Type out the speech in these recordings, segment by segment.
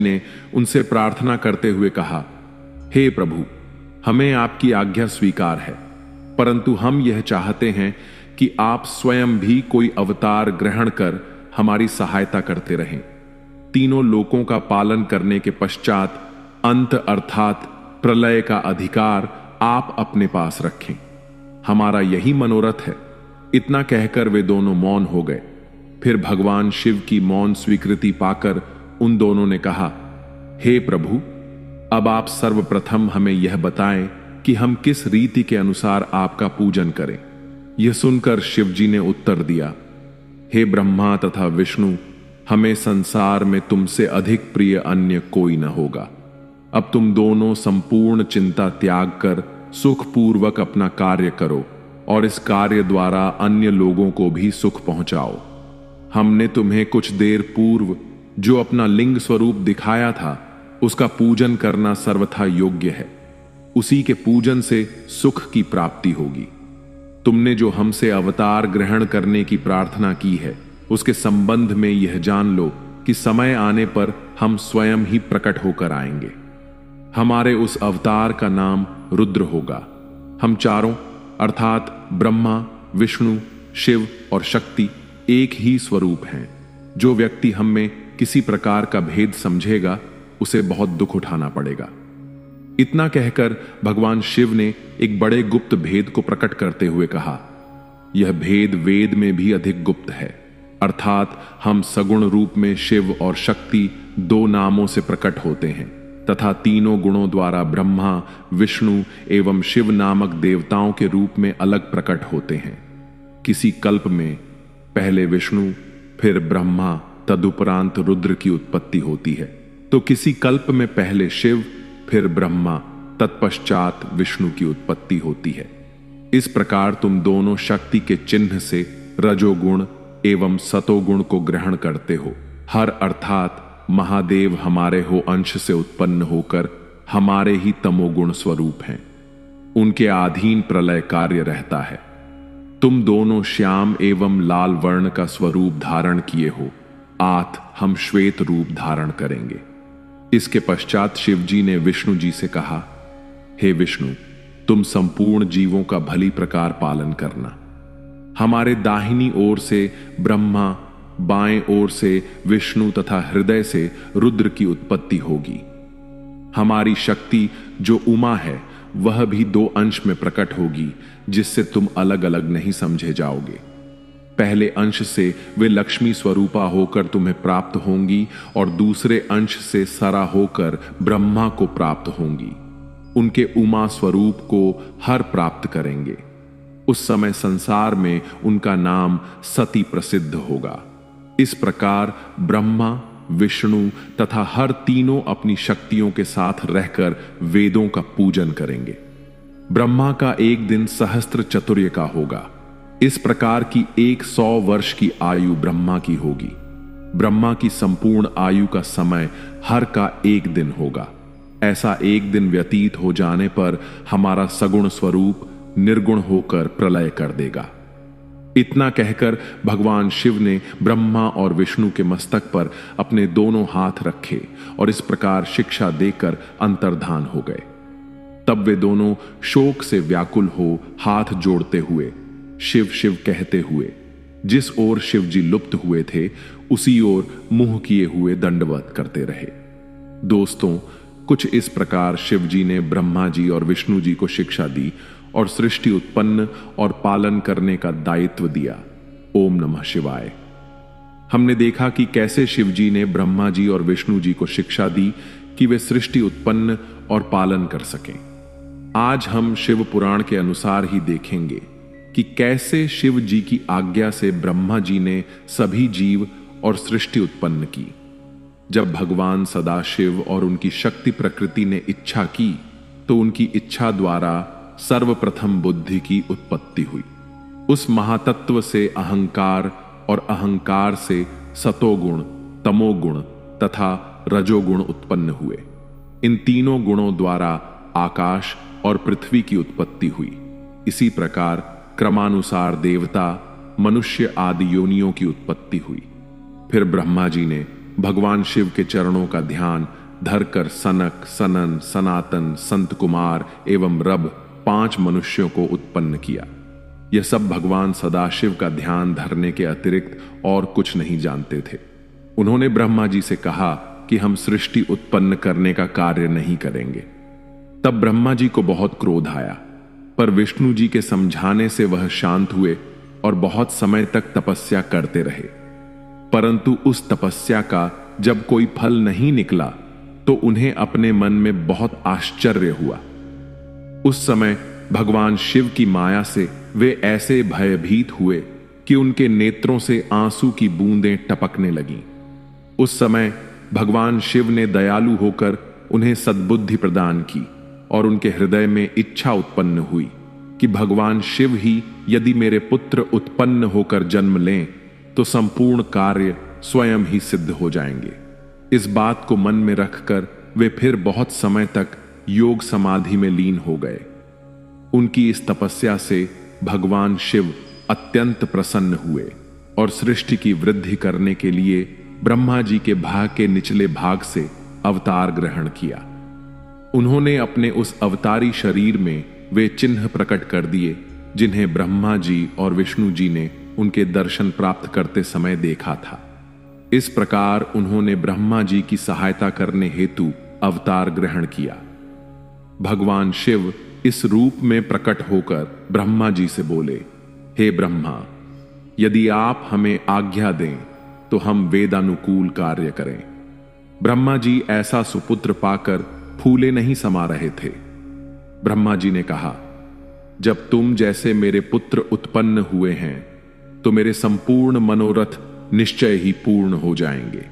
ने उनसे प्रार्थना करते हुए कहा, हे प्रभु, हमें आपकी आज्ञा स्वीकार है, परंतु हम यह चाहते हैं कि आप स्वयं भी कोई अवतार ग्रहण कर हमारी सहायता करते रहें। तीनों लोकों का पालन करने के पश्चात अंत अर्थात प्रलय का अधिकार आप अपने पास रखें। हमारा यही मनोरथ है। इतना कहकर वे दोनों मौन हो गए। फिर भगवान शिव की मौन स्वीकृति पाकर उन दोनों ने कहा, हे प्रभु, अब आप सर्वप्रथम हमें यह बताएं कि हम किस रीति के अनुसार आपका पूजन करें। यह सुनकर शिव जी ने उत्तर दिया, हे ब्रह्मा तथा विष्णु, हमें संसार में तुमसे अधिक प्रिय अन्य कोई न होगा। अब तुम दोनों संपूर्ण चिंता त्याग कर सुखपूर्वक अपना कार्य करो और इस कार्य द्वारा अन्य लोगों को भी सुख पहुंचाओ। हमने तुम्हें कुछ देर पूर्व जो अपना लिंग स्वरूप दिखाया था, उसका पूजन करना सर्वथा योग्य है। उसी के पूजन से सुख की प्राप्ति होगी। तुमने जो हमसे अवतार ग्रहण करने की प्रार्थना की है, उसके संबंध में यह जान लो कि समय आने पर हम स्वयं ही प्रकट होकर आएंगे। हमारे उस अवतार का नाम रुद्र होगा। हम चारों अर्थात ब्रह्मा, विष्णु, शिव और शक्ति एक ही स्वरूप हैं। जो व्यक्ति हम में किसी प्रकार का भेद समझेगा, उसे बहुत दुख उठाना पड़ेगा। इतना कहकर भगवान शिव ने एक बड़े गुप्त भेद को प्रकट करते हुए कहा, यह भेद वेद में भी अधिक गुप्त है। अर्थात हम सगुण रूप में शिव और शक्ति दो नामों से प्रकट होते हैं तथा तीनों गुणों द्वारा ब्रह्मा, विष्णु एवं शिव नामक देवताओं के रूप में अलग प्रकट होते हैं। किसी कल्प में पहले विष्णु, फिर ब्रह्मा, तदुपरांत रुद्र की उत्पत्ति होती है, तो किसी कल्प में पहले शिव, फिर ब्रह्मा, तत्पश्चात विष्णु की उत्पत्ति होती है। इस प्रकार तुम दोनों शक्ति के चिन्ह से रजोगुण एवं सतोगुण को ग्रहण करते हो। हर अर्थात महादेव हमारे हो अंश से उत्पन्न होकर हमारे ही तमोगुण स्वरूप हैं। उनके अधीन प्रलय कार्य रहता है। तुम दोनों श्याम एवं लाल वर्ण का स्वरूप धारण किए हो। आठ हम श्वेत रूप धारण करेंगे। इसके पश्चात शिव जी ने विष्णु जी से कहा, हे विष्णु, तुम संपूर्ण जीवों का भली प्रकार पालन करना। हमारे दाहिनी ओर से ब्रह्मा, बाएं ओर से विष्णु तथा हृदय से रुद्र की उत्पत्ति होगी। हमारी शक्ति जो उमा है, वह भी दो अंश में प्रकट होगी, जिससे तुम अलग अलग नहीं समझे जाओगे। पहले अंश से वे लक्ष्मी स्वरूपा होकर तुम्हें प्राप्त होंगी और दूसरे अंश से सरा होकर ब्रह्मा को प्राप्त होंगी। उनके उमा स्वरूप को हर प्राप्त करेंगे। उस समय संसार में उनका नाम सती प्रसिद्ध होगा। इस प्रकार ब्रह्मा, विष्णु तथा हर तीनों अपनी शक्तियों के साथ रहकर वेदों का पूजन करेंगे। ब्रह्मा का एक दिन सहस्त्र चतुर्य का होगा। इस प्रकार की 100 वर्ष की आयु ब्रह्मा की होगी। ब्रह्मा की संपूर्ण आयु का समय हर का एक दिन होगा। ऐसा एक दिन व्यतीत हो जाने पर हमारा सगुण स्वरूप निर्गुण होकर प्रलय कर देगा। इतना कहकर भगवान शिव ने ब्रह्मा और विष्णु के मस्तक पर अपने दोनों हाथ रखे और इस प्रकार शिक्षा देकर अंतर्धान हो गए। तब वे दोनों शोक से व्याकुल हो हाथ जोड़ते हुए शिव शिव कहते हुए जिस ओर शिव जी लुप्त हुए थे, उसी ओर मुंह किए हुए दंडवत करते रहे। दोस्तों, कुछ इस प्रकार शिव जी ने ब्रह्मा जी और विष्णु जी को शिक्षा दी और सृष्टि उत्पन्न और पालन करने का दायित्व दिया। ओम नमः शिवाय। हमने देखा कि कैसे शिव जी ने ब्रह्मा जी और विष्णु जी को शिक्षा दी कि वे सृष्टि उत्पन्न और पालन कर सकें। आज हम शिव पुराण के अनुसार ही देखेंगे कि कैसे शिव जी की आज्ञा से ब्रह्मा जी ने सभी जीव और सृष्टि उत्पन्न की। जब भगवान सदाशिव और उनकी शक्ति प्रकृति ने इच्छा की, तो उनकी इच्छा द्वारा सर्वप्रथम बुद्धि की उत्पत्ति हुई। उस महातत्व से अहंकार और अहंकार से सतोगुण, तमोगुण तथा रजोगुण उत्पन्न हुए। इन तीनों गुणों द्वारा आकाश और पृथ्वी की उत्पत्ति हुई। इसी प्रकार क्रमानुसार देवता, मनुष्य आदि योनियों की उत्पत्ति हुई। फिर ब्रह्मा जी ने भगवान शिव के चरणों का ध्यान धरकर सनक, सनन, सनातन, संत कुमार एवं रब 5 मनुष्यों को उत्पन्न किया। यह सब भगवान सदाशिव का ध्यान धरने के अतिरिक्त और कुछ नहीं जानते थे। उन्होंने ब्रह्मा जी से कहा कि हम सृष्टि उत्पन्न करने का कार्य नहीं करेंगे। तब ब्रह्मा जी को बहुत क्रोध आया, पर विष्णु जी के समझाने से वह शांत हुए और बहुत समय तक तपस्या करते रहे। परंतु उस तपस्या का जब कोई फल नहीं निकला तो उन्हें अपने मन में बहुत आश्चर्य हुआ। उस समय भगवान शिव की माया से वे ऐसे भयभीत हुए कि उनके नेत्रों से आंसू की बूंदें टपकने लगीं। उस समय भगवान शिव ने दयालु होकर उन्हें सद्बुद्धि प्रदान की और उनके हृदय में इच्छा उत्पन्न हुई कि भगवान शिव ही यदि मेरे पुत्र उत्पन्न होकर जन्म लें तो संपूर्ण कार्य स्वयं ही सिद्ध हो जाएंगे। इस बात को मन में रखकर वे फिर बहुत समय तक योग समाधि में लीन हो गए। उनकी इस तपस्या से भगवान शिव अत्यंत प्रसन्न हुए और सृष्टि की वृद्धि करने के लिए ब्रह्मा जी के भाग के निचले भाग से अवतार ग्रहण किया। उन्होंने अपने उस अवतारी शरीर में वे चिन्ह प्रकट कर दिए जिन्हें ब्रह्मा जी और विष्णु जी ने उनके दर्शन प्राप्त करते समय देखा था। इस प्रकार उन्होंने ब्रह्मा जी की सहायता करने हेतु अवतार ग्रहण किया। भगवान शिव इस रूप में प्रकट होकर ब्रह्मा जी से बोले, हे ब्रह्मा, यदि आप हमें आज्ञा दें तो हम वेदानुकूल कार्य करें। ब्रह्मा जी ऐसा सुपुत्र पाकर फूले नहीं समा रहे थे। ब्रह्मा जी ने कहा, जब तुम जैसे मेरे पुत्र उत्पन्न हुए हैं तो मेरे संपूर्ण मनोरथ निश्चय ही पूर्ण हो जाएंगे।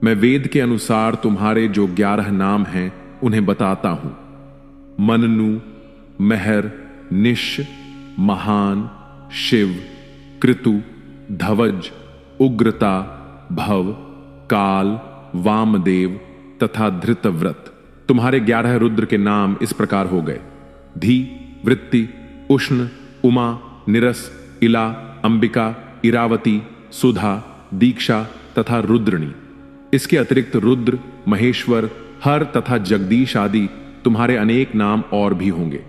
मैं वेद के अनुसार तुम्हारे जो 11 नाम हैं उन्हें बताता हूं। मननु, महर, निश, महान, शिव, कृतु, धवज, उग्रता, भव, काल, वामदेव तथा धृतव्रत। तुम्हारे 11 रुद्र के नाम इस प्रकार हो गए: धी, वृत्ति, उष्ण, उमा, निरस, इला, अंबिका, इरावती, सुधा, दीक्षा तथा रुद्रणी। इसके अतिरिक्त रुद्र, महेश्वर, हर तथा जगदीश आदि तुम्हारे अनेक नाम और भी होंगे।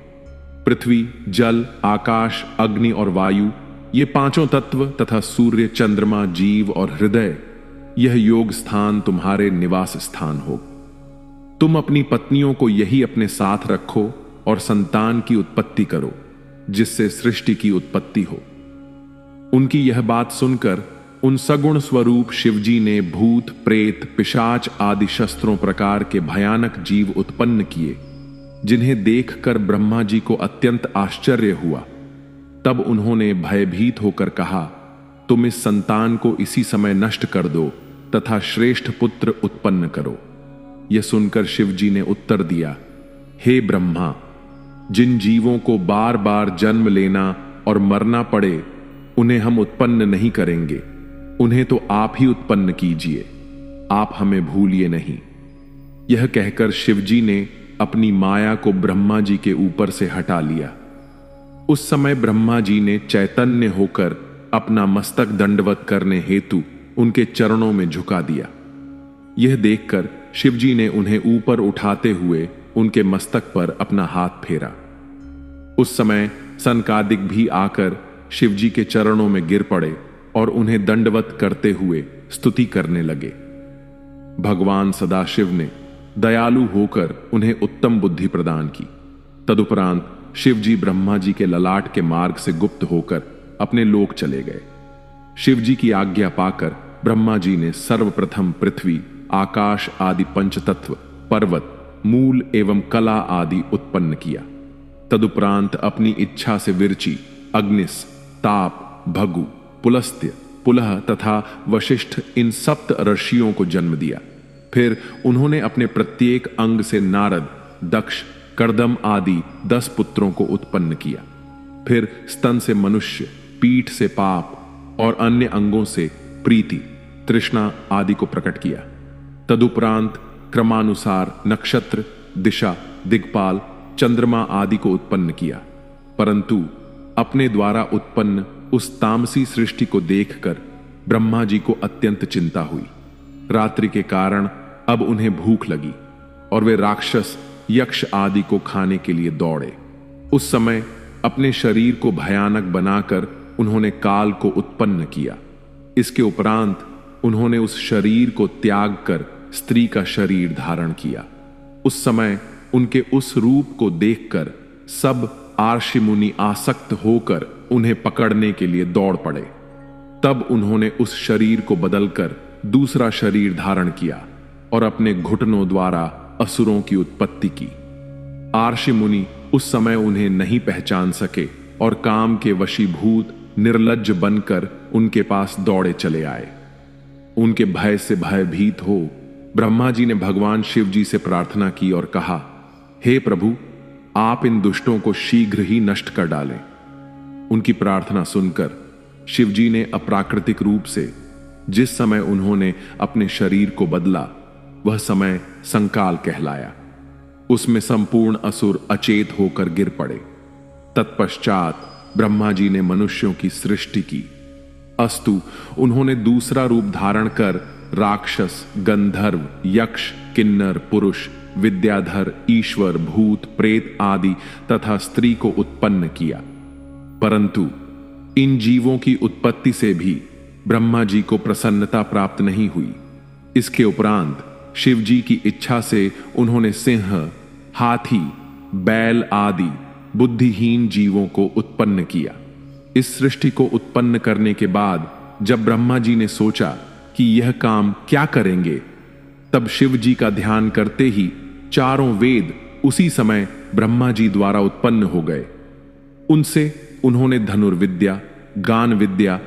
पृथ्वी, जल, आकाश, अग्नि और वायु, ये 5 तत्व तथा सूर्य, चंद्रमा, जीव और हृदय, यह योग स्थान तुम्हारे निवास स्थान हो। तुम अपनी पत्नियों को यही अपने साथ रखो और संतान की उत्पत्ति करो, जिससे सृष्टि की उत्पत्ति हो। उनकी यह बात सुनकर उन सगुण स्वरूप शिवजी ने भूत, प्रेत, पिशाच आदि शस्त्रों प्रकार के भयानक जीव उत्पन्न किए, जिन्हें देखकर ब्रह्मा जी को अत्यंत आश्चर्य हुआ। तब उन्होंने भयभीत होकर कहा, तुम इस संतान को इसी समय नष्ट कर दो तथा श्रेष्ठ पुत्र उत्पन्न करो। यह सुनकर शिवजी ने उत्तर दिया, हे ब्रह्मा, जिन जीवों को बार बार जन्म लेना और मरना पड़े उन्हें हम उत्पन्न नहीं करेंगे। उन्हें तो आप ही उत्पन्न कीजिए, आप हमें भूलिए नहीं। यह कहकर शिवजी ने अपनी माया को ब्रह्मा जी के ऊपर से हटा लिया। उस समय ब्रह्मा जी ने चैतन्य होकर अपना मस्तक दंडवत करने हेतु उनके चरणों में झुका दिया। यह देखकर शिवजी ने उन्हें ऊपर उठाते हुए उनके मस्तक पर अपना हाथ फेरा। उस समय सनकादिक भी आकर शिवजी के चरणों में गिर पड़े और उन्हें दंडवत करते हुए स्तुति करने लगे। भगवान सदाशिव ने दयालु होकर उन्हें उत्तम बुद्धि प्रदान की। तदुपरांत शिवजी ब्रह्मा जी के ललाट के मार्ग से गुप्त होकर अपने लोक चले गए। शिवजी की आज्ञा पाकर ब्रह्मा जी ने सर्वप्रथम पृथ्वी, आकाश आदि पंचतत्व, पर्वत, मूल एवं कला आदि उत्पन्न किया। तदुपरांत अपनी इच्छा से विरचि, अग्निस, ताप, भगु, पुलस्त्य, पुलह तथा वशिष्ठ इन 7 ऋषियों को जन्म दिया। फिर उन्होंने अपने प्रत्येक अंग से नारद, दक्ष, कर्दम आदि 10 पुत्रों को उत्पन्न किया। फिर स्तन से मनुष्य, पीठ से पाप और अन्य अंगों से प्रीति, तृष्णा आदि को प्रकट किया। तदुपरांत क्रमानुसार नक्षत्र, दिशा, दिक्पाल, चंद्रमा आदि को उत्पन्न किया। परंतु अपने द्वारा उत्पन्न उस तामसी सृष्टि को देखकर ब्रह्मा जी को अत्यंत चिंता हुई। रात्रि के कारण अब उन्हें भूख लगी और वे राक्षस यक्ष आदि को खाने के लिए दौड़े। उस समय अपने शरीर को भयानक बनाकर उन्होंने काल को उत्पन्न किया। इसके उपरांत उन्होंने उस शरीर को त्याग कर स्त्री का शरीर धारण किया। उस समय उनके उस रूप को देखकर सब आर्षि मुनि आसक्त होकर उन्हें पकड़ने के लिए दौड़ पड़े। तब उन्होंने उस शरीर को बदलकर दूसरा शरीर धारण किया और अपने घुटनों द्वारा असुरों की उत्पत्ति की। आर्षि मुनि उस समय उन्हें नहीं पहचान सके और काम के वशीभूत निर्लज्ज बनकर उनके पास दौड़े चले आए। उनके भय से भयभीत हो ब्रह्मा जी ने भगवान शिव जी से प्रार्थना की और कहा, हे प्रभु, आप इन दुष्टों को शीघ्र ही नष्ट कर डालें। उनकी प्रार्थना सुनकर शिव जी ने अप्राकृतिक रूप से जिस समय उन्होंने अपने शरीर को बदला वह समय संकाल कहलाया। उसमें संपूर्ण असुर अचेत होकर गिर पड़े। तत्पश्चात ब्रह्मा जी ने मनुष्यों की सृष्टि की। अस्तु उन्होंने दूसरा रूप धारण कर राक्षस, गंधर्व, यक्ष, किन्नर, पुरुष, विद्याधर, ईश्वर, भूत, प्रेत आदि तथा स्त्री को उत्पन्न किया। परंतु इन जीवों की उत्पत्ति से भी ब्रह्मा जी को प्रसन्नता प्राप्त नहीं हुई। इसके उपरांत शिव जी की इच्छा से उन्होंने सिंह, हाथी, बैल आदि बुद्धिहीन जीवों को उत्पन्न किया। इस सृष्टि को उत्पन्न करने के बाद जब ब्रह्मा जी ने सोचा कि यह काम क्या करेंगे, तब शिव जी का ध्यान करते ही चारों वेद उसी समय ब्रह्मा जी द्वारा उत्पन्न हो गए। उनसे उन्होंने धनुर्विद्या, गान विद्या